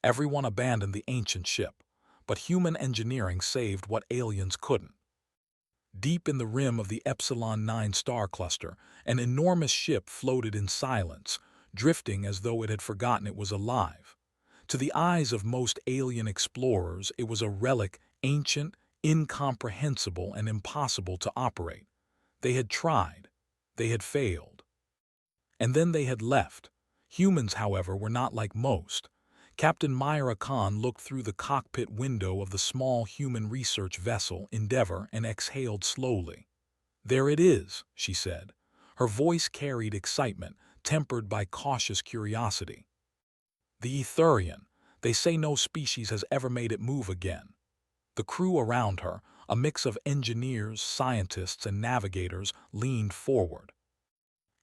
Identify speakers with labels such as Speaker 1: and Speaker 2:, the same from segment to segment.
Speaker 1: Everyone abandoned the ancient ship, but human engineering saved what aliens couldn't. Deep in the rim of the Epsilon 9 star cluster, an enormous ship floated in silence, drifting as though it had forgotten it was alive. To the eyes of most alien explorers, it was a relic, ancient, incomprehensible, and impossible to operate. They had tried. They had failed. And then they had left. Humans, however, were not like most. Captain Myra Khan looked through the cockpit window of the small human research vessel Endeavour and exhaled slowly. "There it is," she said. Her voice carried excitement, tempered by cautious curiosity. "The Etherian. They say no species has ever made it move again." The crew around her, a mix of engineers, scientists, and navigators, leaned forward.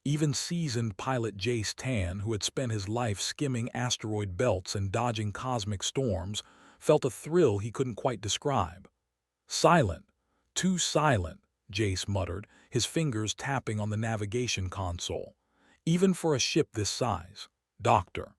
Speaker 1: Even seasoned pilot Jace Tan, who had spent his life skimming asteroid belts and dodging cosmic storms, felt a thrill he couldn't quite describe. "Silent. Too silent," Jace muttered, his fingers tapping on the navigation console. "Even for a ship this size. Doctor."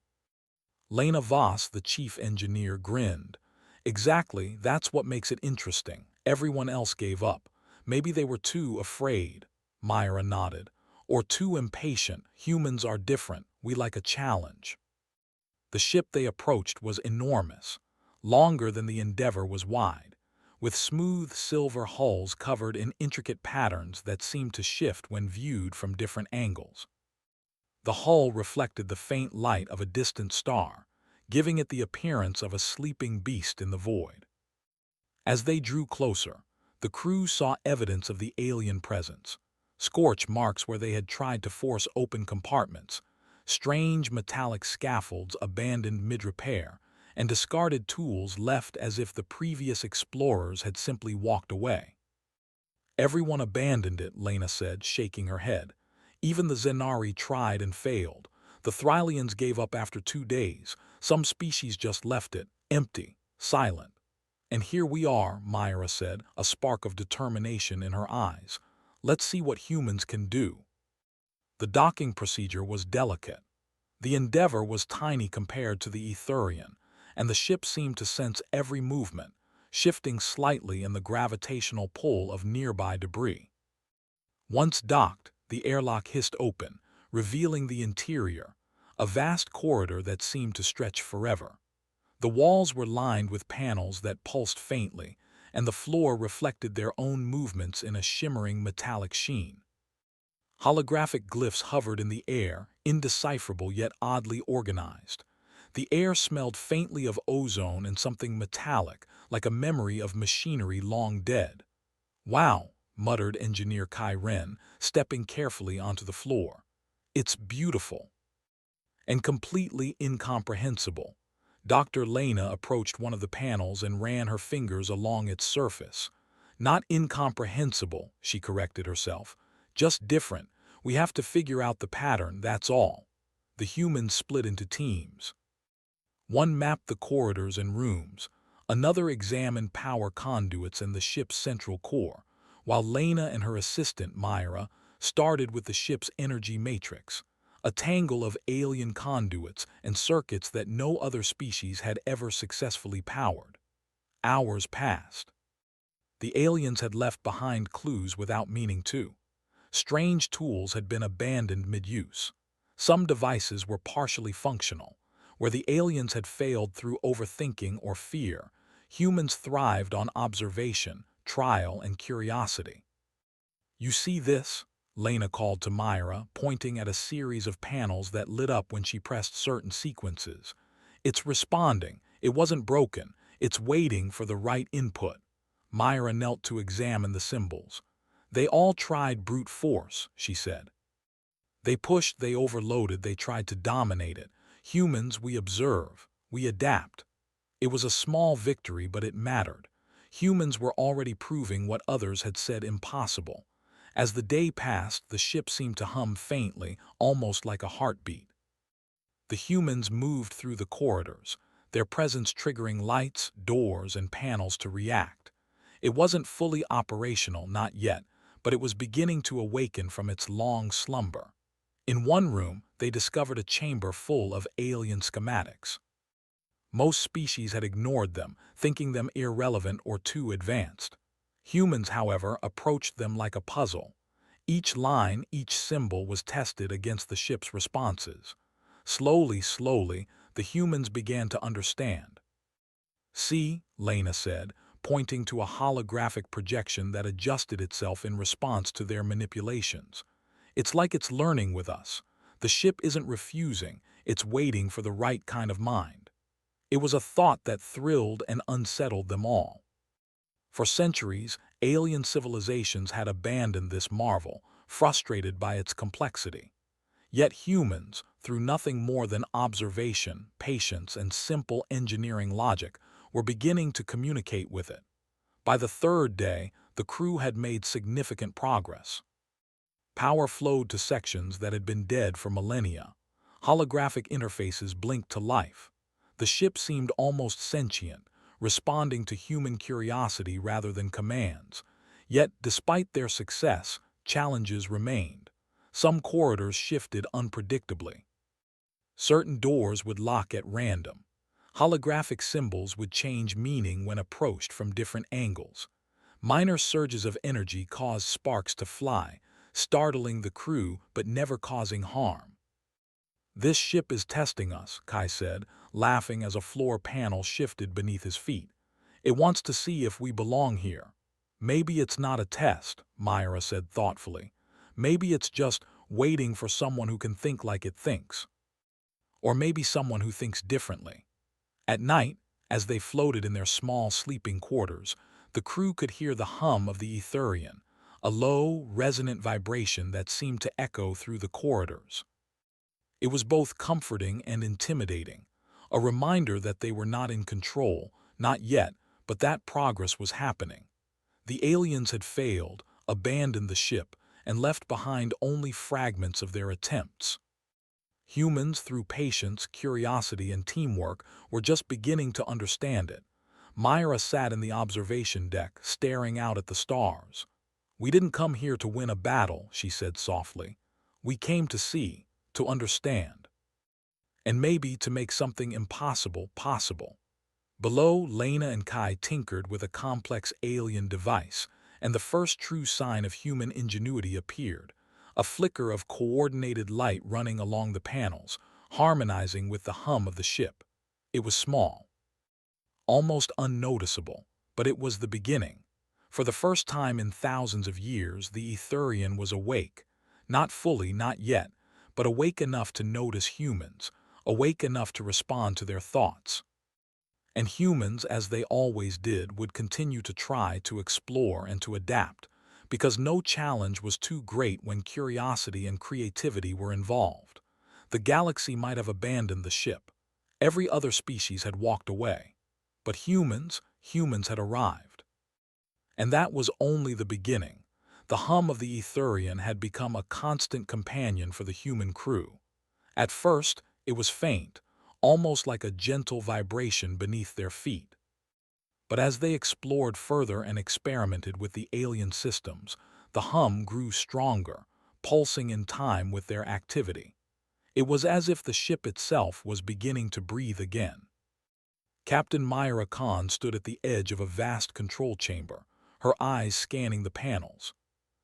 Speaker 1: Lena Voss, the chief engineer, grinned. "Exactly, that's what makes it interesting. Everyone else gave up. Maybe they were too afraid." Myra nodded. "Or too impatient. Humans are different. We like a challenge." The ship they approached was enormous. Longer than the Endeavour was wide, with smooth silver hulls covered in intricate patterns that seemed to shift when viewed from different angles. The hull reflected the faint light of a distant star, giving it the appearance of a sleeping beast in the void. As they drew closer, the crew saw evidence of the alien presence: scorch marks where they had tried to force open compartments, strange metallic scaffolds abandoned mid-repair, and discarded tools left as if the previous explorers had simply walked away. "Everyone abandoned it," Lena said, shaking her head. "Even the Zenari tried and failed. The Thrylians gave up after 2 days. Some species just left it, empty, silent. And here we are," Myra said, a spark of determination in her eyes. "Let's see what humans can do." The docking procedure was delicate. The Endeavour was tiny compared to the Etherian, and the ship seemed to sense every movement, shifting slightly in the gravitational pull of nearby debris. Once docked, the airlock hissed open, revealing the interior, a vast corridor that seemed to stretch forever. The walls were lined with panels that pulsed faintly, and the floor reflected their own movements in a shimmering metallic sheen. Holographic glyphs hovered in the air, indecipherable yet oddly organized. The air smelled faintly of ozone and something metallic, like a memory of machinery long dead. "Wow," muttered engineer Kai Ren, stepping carefully onto the floor. "It's beautiful." And completely incomprehensible. Dr. Lena approached one of the panels and ran her fingers along its surface. "Not incomprehensible," she corrected herself. "Just different. We have to figure out the pattern, that's all." The humans split into teams. One mapped the corridors and rooms. Another examined power conduits and the ship's central core, while Lena and her assistant, Myra, started with the ship's energy matrix, a tangle of alien conduits and circuits that no other species had ever successfully powered. Hours passed. The aliens had left behind clues without meaning to. Strange tools had been abandoned mid-use. Some devices were partially functional. Where the aliens had failed through overthinking or fear, humans thrived on observation, trial, and curiosity. "You see this?" Lena called to Myra, pointing at a series of panels that lit up when she pressed certain sequences. "It's responding. It wasn't broken. It's waiting for the right input." Myra knelt to examine the symbols. "They all tried brute force," she said. "They pushed, they overloaded, they tried to dominate it. Humans, we observe, we adapt." It was a small victory, but it mattered. Humans were already proving what others had said impossible. As the day passed, the ship seemed to hum faintly, almost like a heartbeat. The humans moved through the corridors, their presence triggering lights, doors, and panels to react. It wasn't fully operational, not yet, but it was beginning to awaken from its long slumber. In one room, they discovered a chamber full of alien schematics. Most species had ignored them, thinking them irrelevant or too advanced. Humans, however, approached them like a puzzle. Each line, each symbol was tested against the ship's responses. Slowly, the humans began to understand. "See," Lena said, pointing to a holographic projection that adjusted itself in response to their manipulations. "It's like it's learning with us. The ship isn't refusing, it's waiting for the right kind of mind." It was a thought that thrilled and unsettled them all. For centuries, alien civilizations had abandoned this marvel, frustrated by its complexity. Yet humans, through nothing more than observation, patience, and simple engineering logic, were beginning to communicate with it. By the third day, the crew had made significant progress. Power flowed to sections that had been dead for millennia. Holographic interfaces blinked to life. The ship seemed almost sentient, responding to human curiosity rather than commands. Yet, despite their success, challenges remained. Some corridors shifted unpredictably. Certain doors would lock at random. Holographic symbols would change meaning when approached from different angles. Minor surges of energy caused sparks to fly, startling the crew but never causing harm. "This ship is testing us," Kai said, laughing as a floor panel shifted beneath his feet. "It wants to see if we belong here." "Maybe it's not a test," Myra said thoughtfully. "Maybe it's just waiting for someone who can think like it thinks. Or maybe someone who thinks differently." At night, as they floated in their small sleeping quarters, the crew could hear the hum of the Etherian, a low, resonant vibration that seemed to echo through the corridors. It was both comforting and intimidating, a reminder that they were not in control, not yet, but that progress was happening. The aliens had failed, abandoned the ship, and left behind only fragments of their attempts. Humans, through patience, curiosity, and teamwork, were just beginning to understand it. Myra sat in the observation deck, staring out at the stars. "We didn't come here to win a battle," she said softly. "We came to see, to understand. And maybe to make something impossible possible." Below, Lena and Kai tinkered with a complex alien device, and the first true sign of human ingenuity appeared. A flicker of coordinated light running along the panels, harmonizing with the hum of the ship. It was small, almost unnoticeable, but it was the beginning. For the first time in thousands of years, the Etherian was awake. Not fully, not yet, but awake enough to notice humans, awake enough to respond to their thoughts. And humans, as they always did, would continue to try, to explore, and to adapt, because no challenge was too great when curiosity and creativity were involved. The galaxy might have abandoned the ship. Every other species had walked away. But humans had arrived. And that was only the beginning. The hum of the Etherian had become a constant companion for the human crew. At first, it was faint, almost like a gentle vibration beneath their feet. But as they explored further and experimented with the alien systems, the hum grew stronger, pulsing in time with their activity. It was as if the ship itself was beginning to breathe again. Captain Myra Khan stood at the edge of a vast control chamber, her eyes scanning the panels.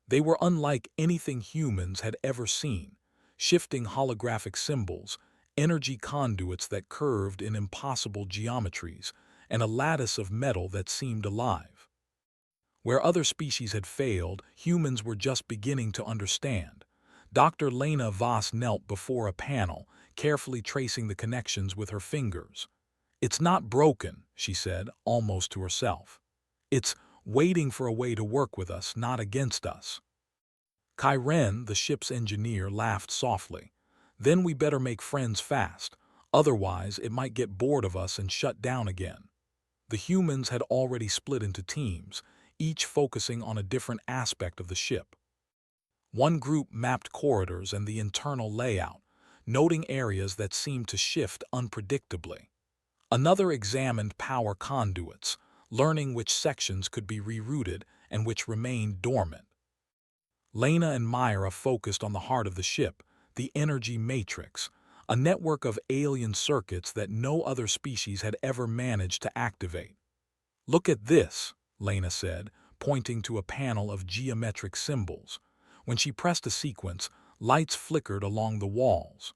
Speaker 1: They were unlike anything humans had ever seen, shifting holographic symbols, energy conduits that curved in impossible geometries, and a lattice of metal that seemed alive. Where other species had failed, humans were just beginning to understand. Dr. Lena Voss knelt before a panel, carefully tracing the connections with her fingers. "It's not broken," she said, almost to herself. "It's waiting for a way to work with us, not against us." Kyren, the ship's engineer, laughed softly. "Then we better make friends fast. Otherwise, it might get bored of us and shut down again." The humans had already split into teams, each focusing on a different aspect of the ship. One group mapped corridors and the internal layout, noting areas that seemed to shift unpredictably. Another examined power conduits, learning which sections could be rerouted and which remained dormant. Lena and Myra focused on the heart of the ship, the energy matrix, a network of alien circuits that no other species had ever managed to activate. "Look at this," Lena said, pointing to a panel of geometric symbols. When she pressed a sequence, lights flickered along the walls.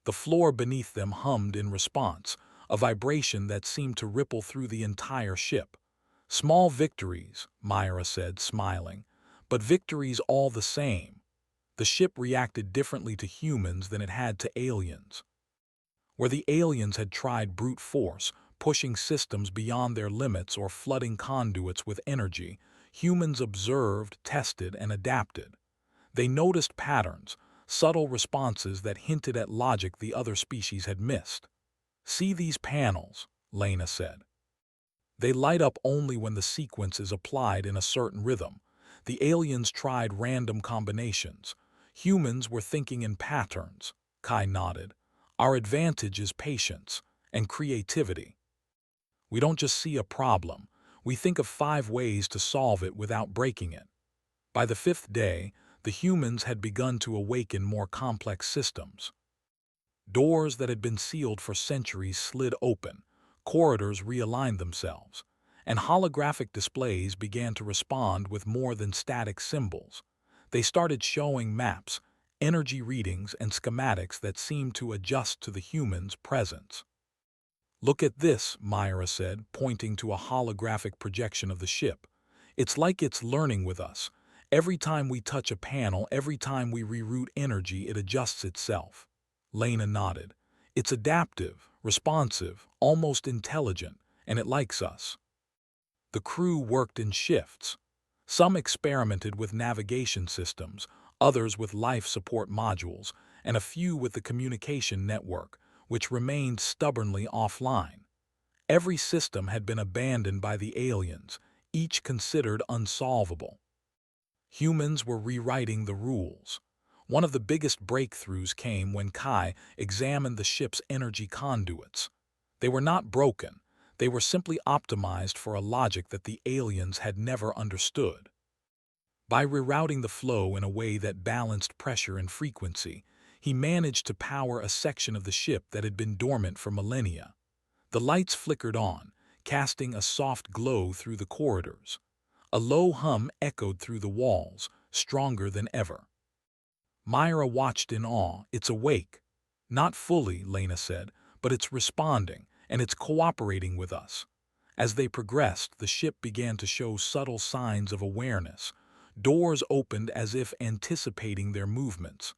Speaker 1: The floor beneath them hummed in response, a vibration that seemed to ripple through the entire ship. "Small victories," Myra said, smiling, "but victories all the same." The ship reacted differently to humans than it had to aliens. Where the aliens had tried brute force, pushing systems beyond their limits or flooding conduits with energy, humans observed, tested, and adapted. They noticed patterns, subtle responses that hinted at logic the other species had missed. "See these panels," Lena said. "They light up only when the sequence is applied in a certain rhythm. The aliens tried random combinations. Humans were thinking in patterns." Kai nodded. "Our advantage is patience and creativity. We don't just see a problem. We think of 5 ways to solve it without breaking it." By the 5th day, the humans had begun to awaken more complex systems. Doors that had been sealed for centuries slid open, corridors realigned themselves, and holographic displays began to respond with more than static symbols. They started showing maps, energy readings, and schematics that seemed to adjust to the humans' presence. "Look at this," Myra said, pointing to a holographic projection of the ship. "It's like it's learning with us. Every time we touch a panel, every time we reroute energy, it adjusts itself." Lena nodded. "It's adaptive, responsive, almost intelligent, and it likes us." The crew worked in shifts. Some experimented with navigation systems, others with life support modules, and a few with the communication network, which remained stubbornly offline. Every system had been abandoned by the aliens, each considered unsolvable. Humans were rewriting the rules. One of the biggest breakthroughs came when Kai examined the ship's energy conduits. They were not broken. They were simply optimized for a logic that the aliens had never understood. By rerouting the flow in a way that balanced pressure and frequency, he managed to power a section of the ship that had been dormant for millennia. The lights flickered on, casting a soft glow through the corridors. A low hum echoed through the walls, stronger than ever. Myra watched in awe. "It's awake." "Not fully," Lena said, "but it's responding, and it's cooperating with us." As they progressed, the ship began to show subtle signs of awareness. Doors opened as if anticipating their movements.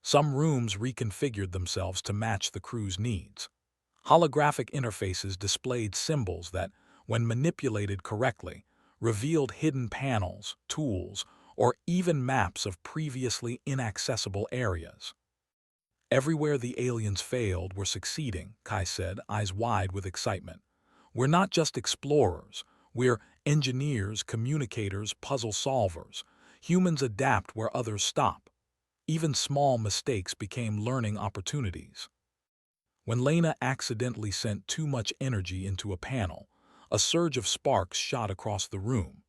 Speaker 1: Some rooms reconfigured themselves to match the crew's needs. Holographic interfaces displayed symbols that, when manipulated correctly, revealed hidden panels, tools, or even maps of previously inaccessible areas. "Everywhere the aliens failed, we're succeeding," Kai said, eyes wide with excitement. "We're not just explorers. We're engineers, communicators, puzzle solvers. Humans adapt where others stop." Even small mistakes became learning opportunities. When Lena accidentally sent too much energy into a panel, a surge of sparks shot across the room.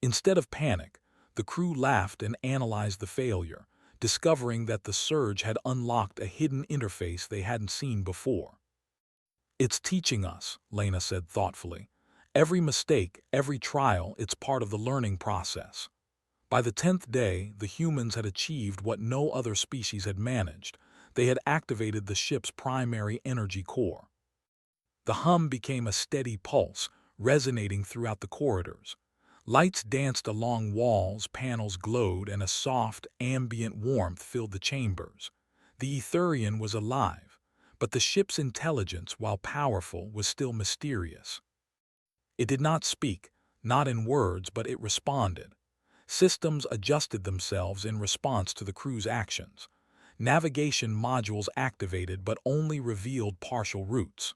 Speaker 1: Instead of panic, the crew laughed and analyzed the failure, discovering that the surge had unlocked a hidden interface they hadn't seen before. "It's teaching us," Lena said thoughtfully. "Every mistake, every trial, it's part of the learning process." By the 10th day, the humans had achieved what no other species had managed. They had activated the ship's primary energy core. The hum became a steady pulse, resonating throughout the corridors. Lights danced along walls, panels glowed, and a soft, ambient warmth filled the chambers. The Etherian was alive, but the ship's intelligence, while powerful, was still mysterious. It did not speak, not in words, but it responded. Systems adjusted themselves in response to the crew's actions. Navigation modules activated but only revealed partial routes.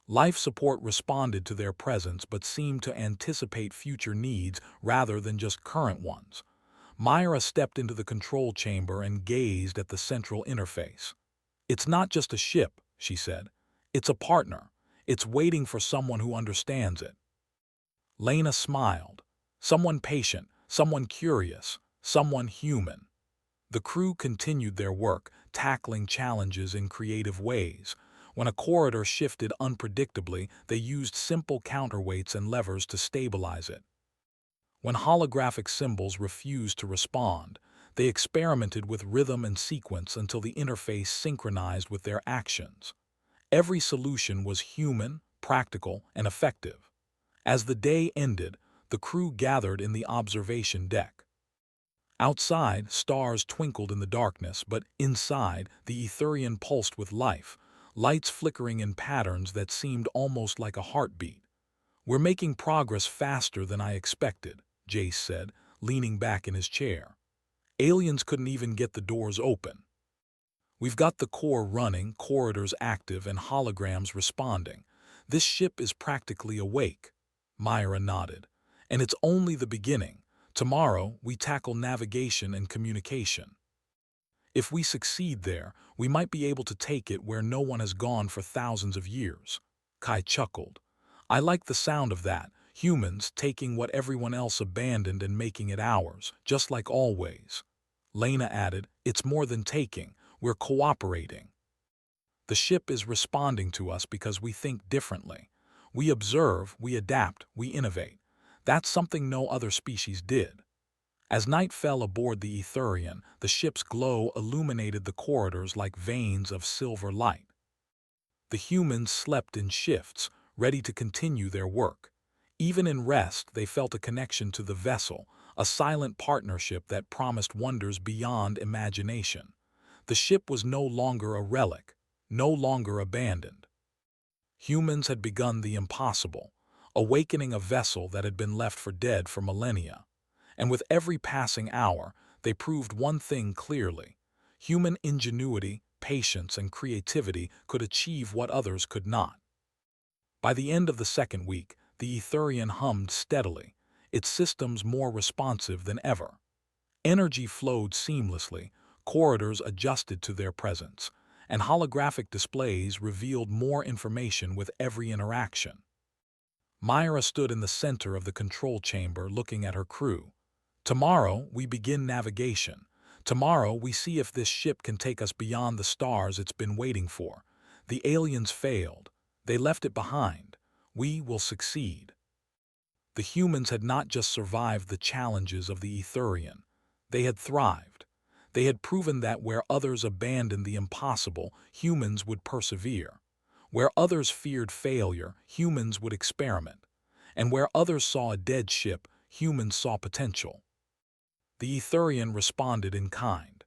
Speaker 1: Life support responded to their presence but seemed to anticipate future needs rather than just current ones. Myra stepped into the control chamber and gazed at the central interface. "It's not just a ship," she said. "It's a partner. It's waiting for someone who understands it." Lena smiled. "Someone patient, someone curious, someone human." The crew continued their work, tackling challenges in creative ways. When a corridor shifted unpredictably, they used simple counterweights and levers to stabilize it. When holographic symbols refused to respond, they experimented with rhythm and sequence until the interface synchronized with their actions. Every solution was human, practical, and effective. As the day ended, the crew gathered in the observation deck. Outside, stars twinkled in the darkness, but inside, the Etherian pulsed with life, lights flickering in patterns that seemed almost like a heartbeat. "We're making progress faster than I expected," Jace said, leaning back in his chair. "Aliens couldn't even get the doors open. We've got the core running, corridors active, and holograms responding. This ship is practically awake." Myra nodded. "And it's only the beginning. Tomorrow, we tackle navigation and communication. If we succeed there, we might be able to take it where no one has gone for thousands of years." Kai chuckled. "I like the sound of that. Humans taking what everyone else abandoned and making it ours, just like always." Lena added, "It's more than taking. We're cooperating. The ship is responding to us because we think differently. We observe, we adapt, we innovate. That's something no other species did." As night fell aboard the Etherian, the ship's glow illuminated the corridors like veins of silver light. The humans slept in shifts, ready to continue their work. Even in rest, they felt a connection to the vessel, a silent partnership that promised wonders beyond imagination. The ship was no longer a relic, no longer abandoned. Humans had begun the impossible, awakening a vessel that had been left for dead for millennia. And with every passing hour, they proved one thing clearly: human ingenuity, patience, and creativity could achieve what others could not. By the end of the second week, the Etherian hummed steadily, its systems more responsive than ever. Energy flowed seamlessly, corridors adjusted to their presence, and holographic displays revealed more information with every interaction. Myra stood in the center of the control chamber looking at her crew. "Tomorrow, we begin navigation. Tomorrow, we see if this ship can take us beyond the stars it's been waiting for. The aliens failed. They left it behind. We will succeed." The humans had not just survived the challenges of the Etherian. They had thrived. They had proven that where others abandoned the impossible, humans would persevere. Where others feared failure, humans would experiment. And where others saw a dead ship, humans saw potential. The Etherian responded in kind.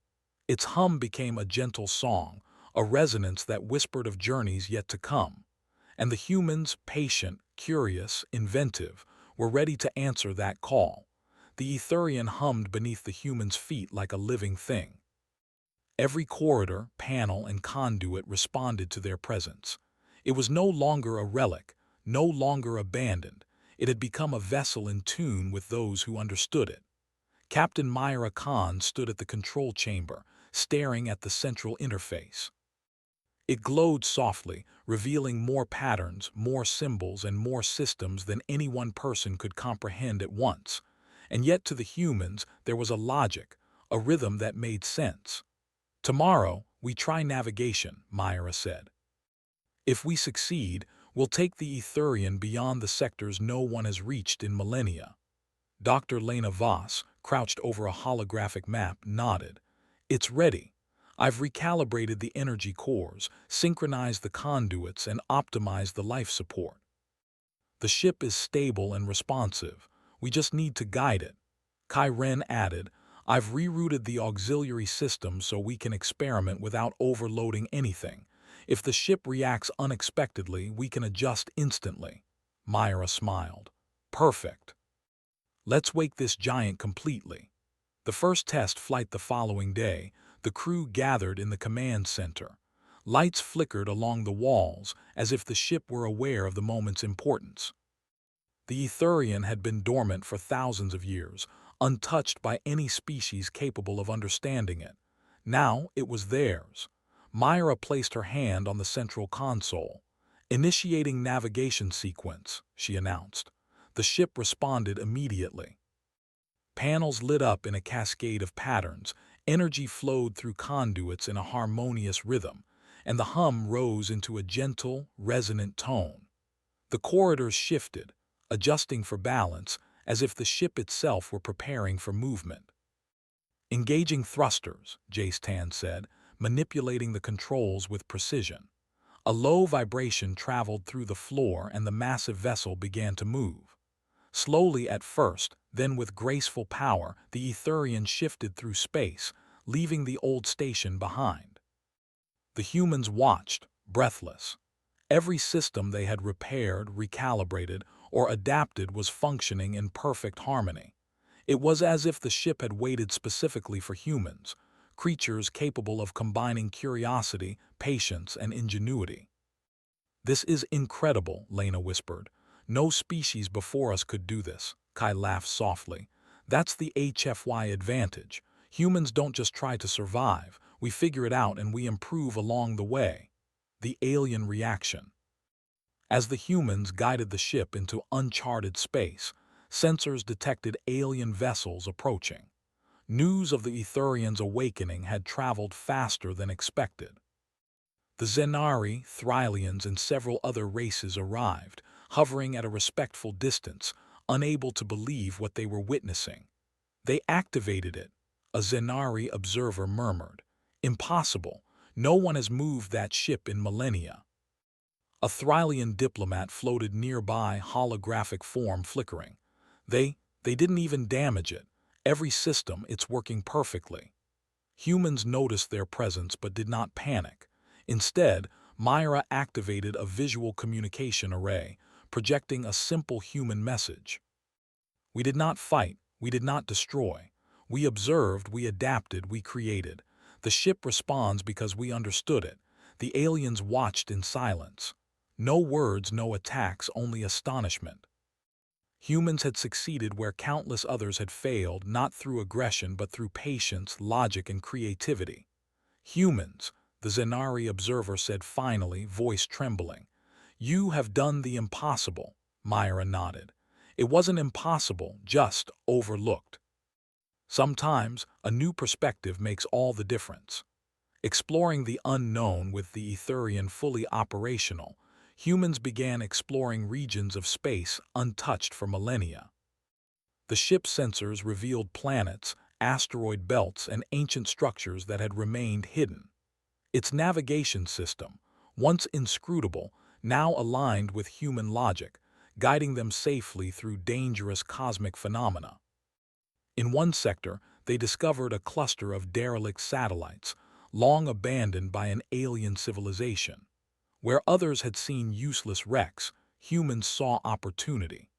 Speaker 1: Its hum became a gentle song, a resonance that whispered of journeys yet to come. And the humans, patient, curious, inventive, were ready to answer that call. The Etherian hummed beneath the humans' feet like a living thing. Every corridor, panel, and conduit responded to their presence. It was no longer a relic, no longer abandoned. It had become a vessel in tune with those who understood it. Captain Myra Khan stood at the control chamber, staring at the central interface. It glowed softly, revealing more patterns, more symbols, and more systems than any one person could comprehend at once. And yet to the humans, there was a logic, a rhythm that made sense. "Tomorrow, we try navigation," Myra said. "If we succeed, we'll take the Etherian beyond the sectors no one has reached in millennia." Dr. Lena Voss, crouched over a holographic map, nodded. "It's ready. I've recalibrated the energy cores, synchronized the conduits, and optimized the life support. The ship is stable and responsive. We just need to guide it." Kai Ren added, "I've rerouted the auxiliary system so we can experiment without overloading anything. If the ship reacts unexpectedly, we can adjust instantly." Myra smiled. "Perfect. Let's wake this giant completely." The first test flight the following day, the crew gathered in the command center. Lights flickered along the walls as if the ship were aware of the moment's importance. The Etherian had been dormant for thousands of years, untouched by any species capable of understanding it. Now it was theirs. Myra placed her hand on the central console. "Initiating navigation sequence," she announced. The ship responded immediately. Panels lit up in a cascade of patterns, Energy flowed through conduits in a harmonious rhythm, and the hum rose into a gentle, resonant tone. The corridors shifted, adjusting for balance, as if the ship itself were preparing for movement. Engaging thrusters, Jace Tan said, manipulating the controls with precision. A low vibration traveled through the floor and the massive vessel began to move. Slowly at first, then with graceful power, the Etherian shifted through space, leaving the old station behind. The humans watched, breathless. Every system they had repaired, recalibrated, or adapted was functioning in perfect harmony. It was as if the ship had waited specifically for humans, creatures capable of combining curiosity, patience, and ingenuity. "This is incredible," Lena whispered. "No species before us could do this." Kai laughed softly. "That's the HFY advantage. Humans don't just try to survive, we figure it out and we improve along the way." The alien reaction. As the humans guided the ship into uncharted space, sensors detected alien vessels approaching. News of the Etherians' awakening had traveled faster than expected. The Zenari, Thrylians, and several other races arrived, hovering at a respectful distance, unable to believe what they were witnessing. "They activated it," a Zenari observer murmured. "Impossible. No one has moved that ship in millennia." A Thrylian diplomat floated nearby, holographic form flickering. They didn't even damage it. Every system, it's working perfectly." Humans noticed their presence but did not panic. Instead, Myra activated a visual communication array, projecting a simple human message. "We did not fight, we did not destroy. We observed, we adapted, we created. The ship responds because we understood it. The aliens watched in silence. No words, no attacks, only astonishment." Humans had succeeded where countless others had failed, not through aggression but through patience, logic, and creativity. "Humans," the Zenari observer said finally, voice trembling. "You have done the impossible." Myra nodded. "It wasn't impossible, just overlooked." Sometimes, a new perspective makes all the difference. Exploring the unknown with the Etherian fully operational, humans began exploring regions of space untouched for millennia. The ship's sensors revealed planets, asteroid belts, and ancient structures that had remained hidden. Its navigation system, once inscrutable, now aligned with human logic, guiding them safely through dangerous cosmic phenomena. In one sector, they discovered a cluster of derelict satellites, long abandoned by an alien civilization. Where others had seen useless wrecks, humans saw opportunity.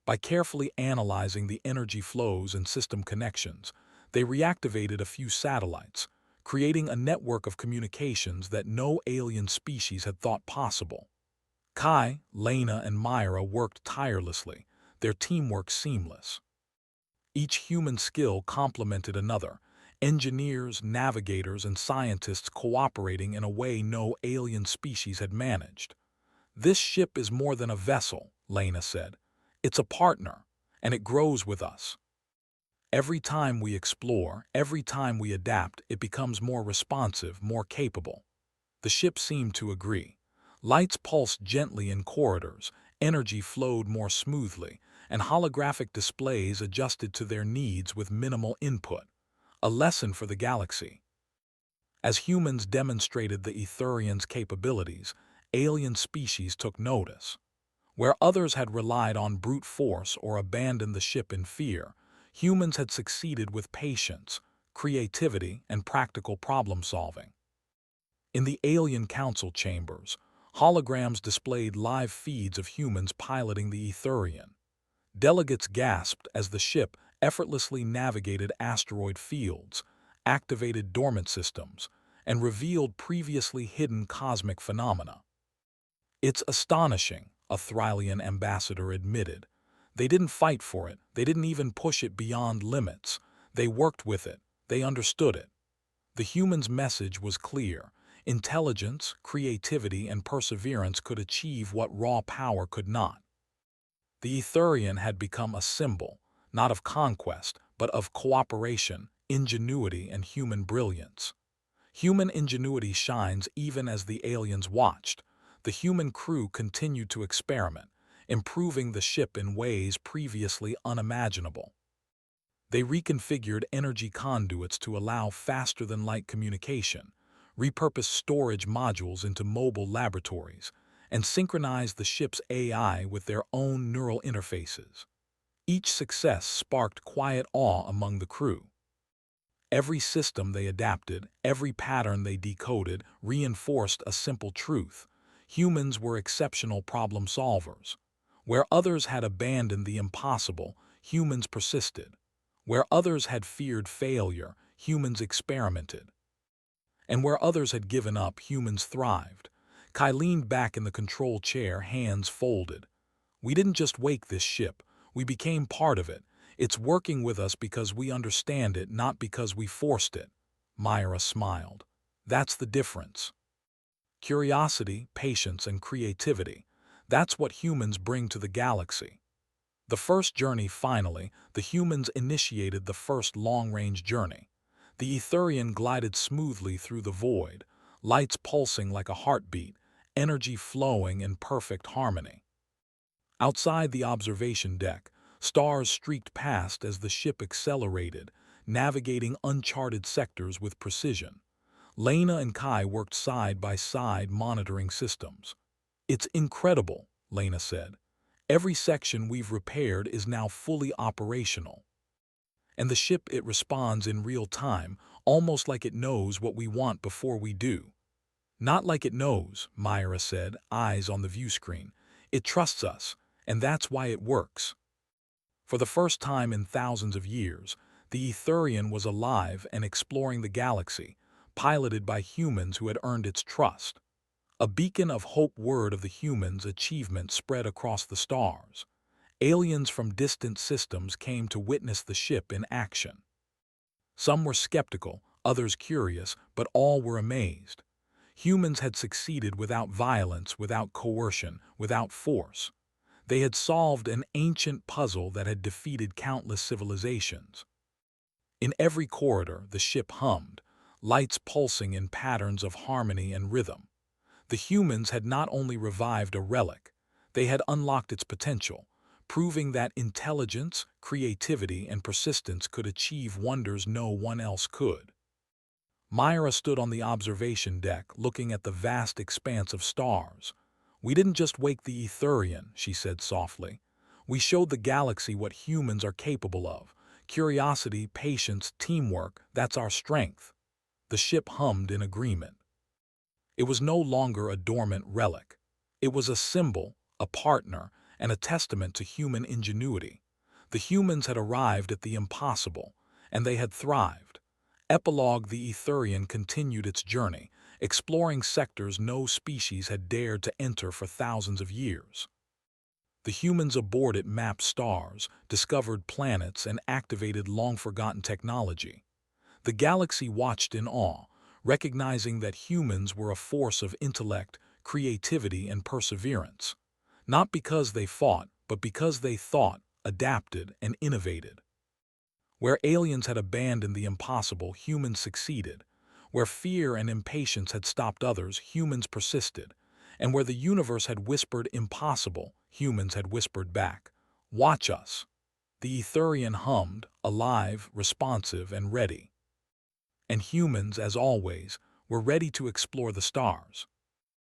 Speaker 1: By carefully analyzing the energy flows and system connections, they reactivated a few satellites, creating a network of communications that no alien species had thought possible. Kai, Lena, and Myra worked tirelessly, their teamwork seamless. Each human skill complemented another, engineers, navigators, and scientists cooperating in a way no alien species had managed. "This ship is more than a vessel," Lena said. "It's a partner, and it grows with us. Every time we explore, every time we adapt, it becomes more responsive, more capable." The ship seemed to agree. Lights pulsed gently in corridors, energy flowed more smoothly, and holographic displays adjusted to their needs with minimal input. A lesson for the galaxy. As humans demonstrated the Etherians' capabilities, alien species took notice. Where others had relied on brute force or abandoned the ship in fear, humans had succeeded with patience, creativity, and practical problem-solving. In the alien council chambers, holograms displayed live feeds of humans piloting the Etherian. Delegates gasped as the ship effortlessly navigated asteroid fields, activated dormant systems, and revealed previously hidden cosmic phenomena. "It's astonishing," a Thrylian ambassador admitted. "They didn't fight for it, they didn't even push it beyond limits. They worked with it, they understood it." The human's message was clear. Intelligence, creativity, and perseverance could achieve what raw power could not. The Etherian had become a symbol, not of conquest, but of cooperation, ingenuity, and human brilliance. Human ingenuity shines even as the aliens watched. The human crew continued to experiment, improving the ship in ways previously unimaginable. They reconfigured energy conduits to allow faster-than-light communication, repurposed storage modules into mobile laboratories, and synchronized the ship's AI with their own neural interfaces. Each success sparked quiet awe among the crew. Every system they adapted, every pattern they decoded, reinforced a simple truth: humans were exceptional problem solvers. Where others had abandoned the impossible, humans persisted. Where others had feared failure, humans experimented. And where others had given up, humans thrived. Kai leaned back in the control chair, hands folded. We didn't just wake this ship, we became part of it. It's working with us because we understand it, not because we forced it. Myra smiled. That's the difference. Curiosity, patience, and creativity. That's what humans bring to the galaxy. The first journey, finally, the humans initiated the first long-range journey. The Etherian glided smoothly through the void, lights pulsing like a heartbeat, energy flowing in perfect harmony. Outside the observation deck, stars streaked past as the ship accelerated, navigating uncharted sectors with precision. Lena and Kai worked side by side, monitoring systems. "It's incredible," Lena said. "Every section we've repaired is now fully operational. And the ship, it responds in real time, almost like it knows what we want before we do." "Not like it knows," Myra said, eyes on the view screen. "It trusts us, and that's why it works." For the first time in thousands of years, the Etherian was alive and exploring the galaxy, piloted by humans who had earned its trust. A beacon of hope, word of the humans' achievement spread across the stars. Aliens from distant systems came to witness the ship in action. Some were skeptical, others curious, but all were amazed. Humans had succeeded without violence, without coercion, without force. They had solved an ancient puzzle that had defeated countless civilizations. In every corridor, the ship hummed, lights pulsing in patterns of harmony and rhythm. The humans had not only revived a relic, they had unlocked its potential, proving that intelligence, creativity, and persistence could achieve wonders no one else could. Myra stood on the observation deck, looking at the vast expanse of stars. "We didn't just wake the Etherian," she said softly. "We showed the galaxy what humans are capable of. Curiosity, patience, teamwork, that's our strength." The ship hummed in agreement. It was no longer a dormant relic. It was a symbol, a partner, and a testament to human ingenuity. The humans had arrived at the impossible, and they had thrived. Epilogue: the Etherian continued its journey, exploring sectors no species had dared to enter for thousands of years. The humans aboard it mapped stars, discovered planets, and activated long-forgotten technology. The galaxy watched in awe, recognizing that humans were a force of intellect, creativity, and perseverance. Not because they fought, but because they thought, adapted, and innovated. Where aliens had abandoned the impossible, humans succeeded. Where fear and impatience had stopped others, humans persisted. And where the universe had whispered impossible, humans had whispered back, "Watch us." The Etherian hummed, alive, responsive, and ready. And humans, as always, were ready to explore the stars.